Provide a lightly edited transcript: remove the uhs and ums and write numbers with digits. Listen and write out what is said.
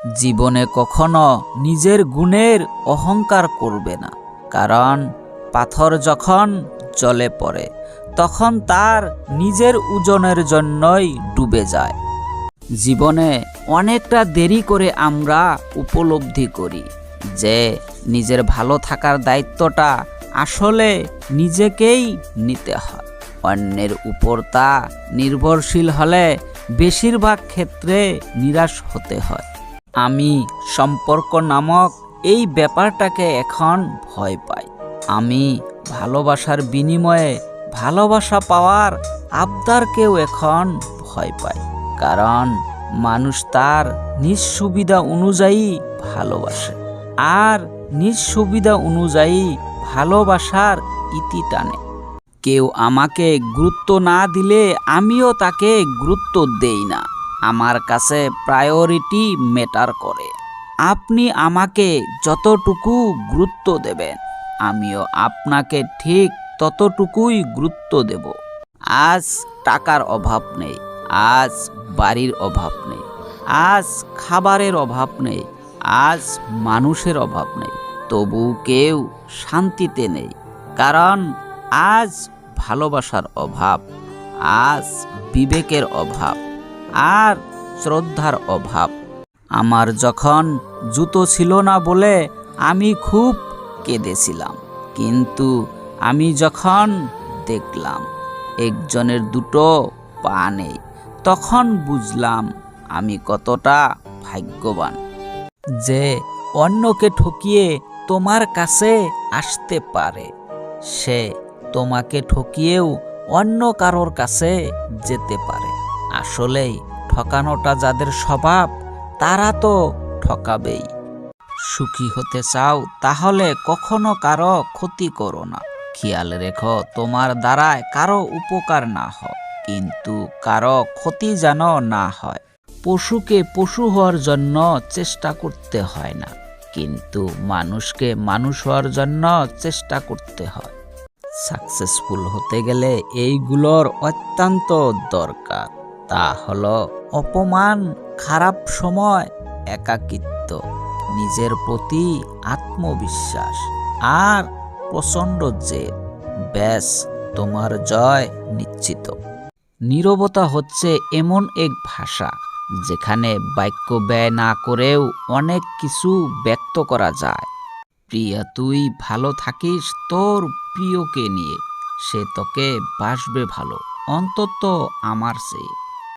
জীবনে কখনো নিজের গুণের অহংকার করবে না, কারণ পাথর যখন জলে পড়ে তখন তার নিজের ওজনের জন্যই ডুবে যায়। জীবনে অনেকটা দেরি করে আমরা উপলব্ধি করি যে নিজের ভালো থাকার দায়িত্বটা আসলে নিজেকেই নিতে হয়। অন্যের উপর তা নির্ভরশীল হলে বেশিরভাগ ক্ষেত্রে নিরাশ হতে হয়। আমি সম্পর্ক নামক এই ব্যাপারটাকে এখন ভয় পাই। আমি ভালোবাসার বিনিময়ে ভালোবাসা পাওয়ার আবদারকেও এখন ভয় পাই, কারণ মানুষ তার নিজ সুবিধা অনুযায়ী ভালোবাসে, আর নিজ সুবিধা অনুযায়ী ভালোবাসার ইতি টানে। কেউ আমাকে গুরুত্ব না দিলে আমিও তাকে গুরুত্ব দেই না। আমার কাছে প্রায়োরিটি ম্যাটার করে। আপনি আমাকে যতটুকু গুরুত্ব দেবেন, আমিও আপনাকে ঠিক ততটুকুই গুরুত্ব দেব। আজ টাকার অভাব নেই, আজ বাড়ির অভাব নেই, আজ খাবারের অভাব নেই, আজ মানুষের অভাব নেই, তবু কেউ শান্তিতে নেই, কারণ আজ ভালোবাসার অভাব, আজ বিবেকের অভাব, আর শ্রদ্ধার অভাব। আমার যখন জুতো ছিল না বলে আমি খুব কেঁদেছিলাম, কিন্তু আমি যখন দেখলাম একজনের দুটো পা নেই, তখন বুঝলাম আমি কতটা ভাগ্যবান যে অন্যকে ঠকিয়ে তোমার কাছে আসতে পারে। সে তোমাকে ঠকিয়েও অন্য কারোর কাছে যেতে পারে। আসলেই ঠকানোটা যাদের স্বভাব, তারা তো ঠকাবেই। সুখী হতে চাও তাহলে কখনো কারো ক্ষতি করো না। খেয়াল রেখো তোমার দ্বারায় কারো উপকার না হয়, কিন্তু কারো ক্ষতি যেন না হয়। পশুকে পশু হওয়ার জন্য চেষ্টা করতে হয় না, কিন্তু মানুষকে মানুষ হওয়ার জন্য চেষ্টা করতে হয়। সাকসেসফুল হতে গেলে এইগুলোর অত্যন্ত দরকার। তা হলো অপমান, খারাপ সময়, একাকিত্ব, নিজের প্রতি আত্মবিশ্বাস, আর প্রচণ্ড জেদ। ব্যাস, তোমার জয় নিশ্চিত। নীরবতা হচ্ছে এমন এক ভাষা যেখানে বাক্য ব্যয় না করেও অনেক কিছু ব্যক্ত করা যায়। প্রিয়া, তুই ভালো থাকিস তোর প্রিয়কে নিয়ে, সে তোকে বাসবে ভালো, অন্তত আমার চেয়ে।